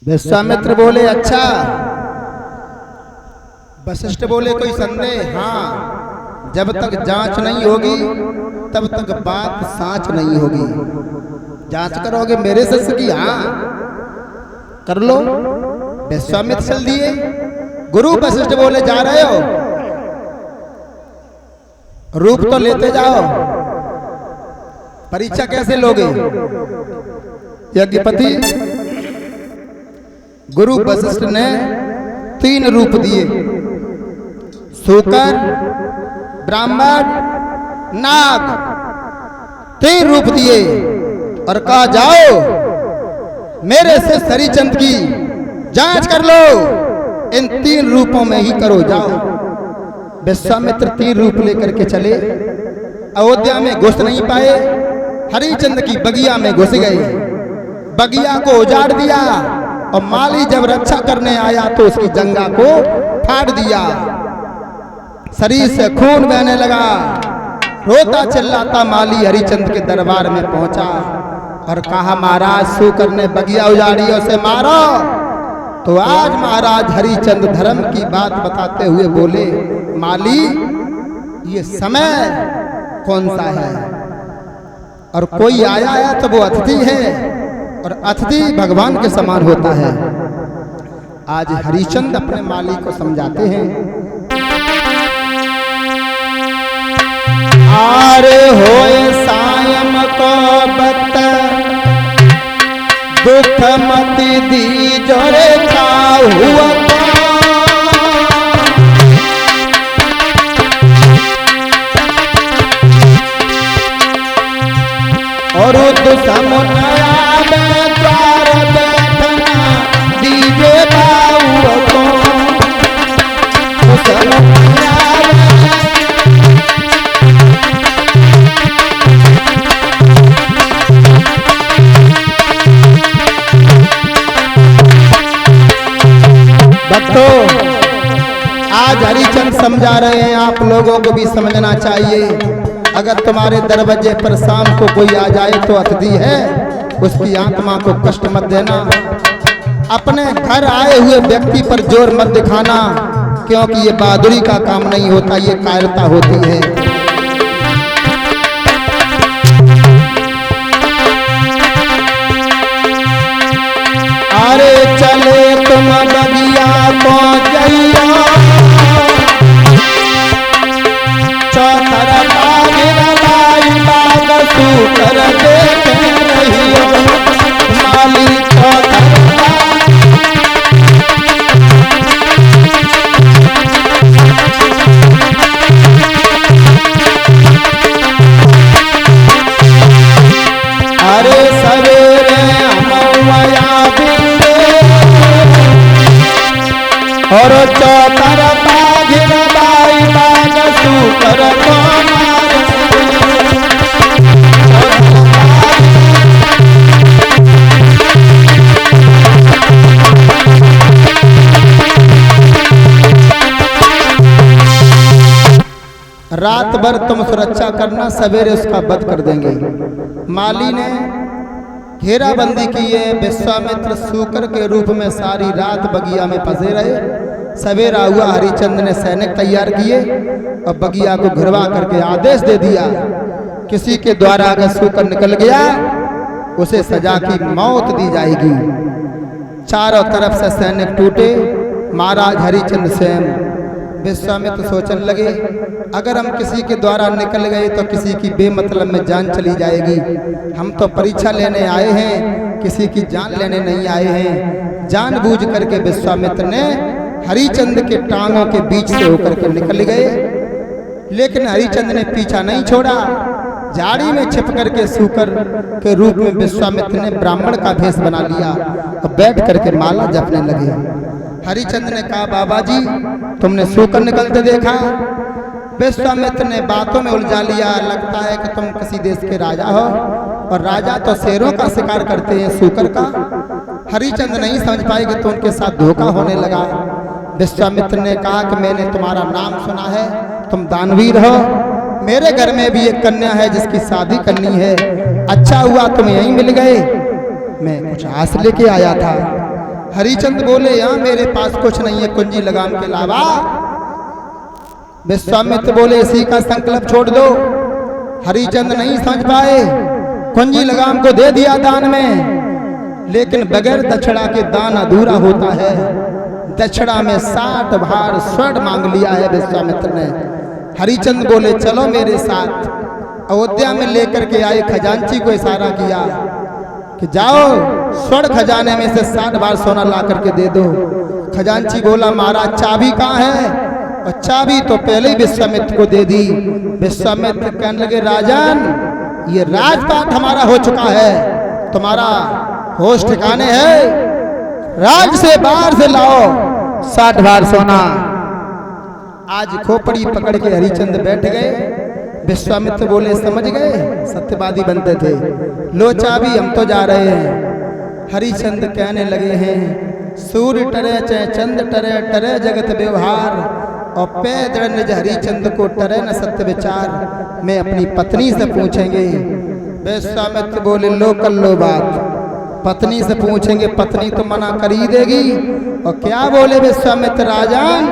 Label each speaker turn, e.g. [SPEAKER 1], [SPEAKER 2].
[SPEAKER 1] विश्वामित्र बोले अच्छा। वशिष्ठ बोले कोई संदेह? हाँ, जब तक जांच नहीं होगी तब तक बात सांच नहीं होगी। जांच करोगे मेरे शिष्य की? हाँ कर लो। विश्वामित्र चल दिए। गुरु वशिष्ठ बोले जा रहे हो, रूप तो लेते जाओ, परीक्षा कैसे लोगे? यज्ञपति गुरु वशिष्ठ ने 3 रूप दिए, सूकर, ब्राह्मण, नाग, 3 रूप दिए और कहा जाओ मेरे से हरिचंद की जांच कर लो, इन 3 रूपों में ही करो, जाओ। विश्वामित्र 3 रूप लेकर के चले। अयोध्या में घुस नहीं पाए, हरिचंद की बगिया में घुस गए, बगिया को उजाड़ दिया और माली जब रक्षा करने आया तो उसकी जंगा को फाड़ दिया, शरीर से खून बहने लगा। रोता चिल्लाता माली हरिचंद के दरबार में पहुंचा और कहा महाराज सूकर ने बगिया उजाड़ी, उसे मारो। तो आज महाराज हरिचंद धर्म की बात बताते हुए बोले माली ये समय कौन सा है, और कोई आया है तो वो अतिथि है और अतिथि भगवान के समान होता है। आज हरिचंद अपने माली को समझाते हैं। आरे होए सायम को बत दुख मति दी जोरे हुआ और दुसमुनया में द्वार बैठना दीजे बाऊ को दुसमुनया भक्तों, आज हरिचंद समझा रहे हैं, आप लोगों को भी समझना चाहिए। अगर तुम्हारे दरवाजे पर शाम को कोई आ जाए तो अतिथि है, उसकी आत्मा को कष्ट मत देना। अपने घर आए हुए व्यक्ति पर जोर मत दिखाना, क्योंकि ये बहादुरी का काम नहीं होता, ये कायरता होती है। अरे चले तुम बगिया को जइया, चौथर सूकर देखे रहियो माली अरे सवेरे मौया बिंदे और चौथर बाघिर बाई बाग सूकर को रात भर तुम सुरक्षा करना, सवेरे उसका वध कर देंगे। माली ने घेराबंदी की है। विश्वामित्र सूकर के रूप में सारी रात बगिया में फंसे रहे। सवेरा हुआ, हरिचंद ने सैनिक तैयार किए और बगिया को घिरवा करके आदेश दे दिया, किसी के द्वारा अगर सूकर निकल गया उसे सजा की मौत दी जाएगी। चारों तरफ से सैनिक टूटे। महाराज हरिचंद स्वयं विश्वामित्र सोचने लगे, अगर हम किसी के द्वारा निकल गए तो किसी की बेमतलब में जान चली जाएगी। हम तो परीक्षा लेने आए हैं, किसी की जान लेने नहीं आए हैं। जानबूझ करके विश्वामित्र ने हरिचंद के टांगों के बीच से होकर के निकल गए, लेकिन हरिचंद ने पीछा नहीं छोड़ा। झाड़ी में छिप करके सूकर के रूप में विश्वामित्र ने ब्राह्मण का भेष बना लिया और बैठ करके माला जपने लगे। हरिचंद ने कहा बाबा जी तुमने सूकर निकलते देखा? विश्वामित्र ने बातों में उलझा लिया, लगता है कि तुम किसी देश के राजा हो, और राजा तो शेरों का शिकार करते हैं, सूकर का। हरिचंद नहीं समझ पाए कि तो उनके साथ धोखा होने लगा। विश्वामित्र ने कहा कि मैंने तुम्हारा नाम सुना है, तुम दानवीर हो, मेरे घर में भी एक कन्या है जिसकी शादी करनी है। अच्छा हुआ तुम यहीं मिल गए, मैं कुछ आस लेके आया था। हरिचंद बोले यहाँ मेरे पास कुछ नहीं है कुंजी लगाम के अलावा। विश्वामित्र बोले इसी का संकल्प छोड़ दो। हरिचंद नहीं समझ पाए, कुंजी लगाम को दे दिया दान में, लेकिन बगैर दक्षिणा के दान अधूरा होता है। दक्षिणा में 60 भार स्वर्ण मांग लिया है विश्वामित्र ने। हरिचंद बोले चलो मेरे साथ। अयोध्या में लेकर के आए खजांची को इशारा किया कि जाओ स्वर्ण खजाने में से 60 भार सोना ला करके दे दो। खजांची बोला महाराज चाबी कहाँ है? और चाबी तो पहले ही विश्वामित्र को दे दी। विश्वामित्र कहने लगे राजन ये राजपाट हमारा हो चुका है, तुम्हारा होश ठिकाने है? राज से बाहर से लाओ 60 भार सोना। आज खोपड़ी पकड़ के हरिचंद बैठ गए। विश्वामित्र बोले समझ गए, सत्यवादी बनते थे, लो चाबी हम तो जा रहे हैं। हरिचंद कहने लगे हैं सूर्य टरे चाहे चंद टरे, टरे जगत व्यवहार, और पैदृ निज हरिचंद को टरे न सत्य विचार। मैं अपनी पत्नी से पूछेंगे। विश्वामित्र बोले लो कर लो बात, पत्नी से पूछेंगे, पत्नी तो मना कर ही देगी। और क्या बोले विश्वामित्र राजन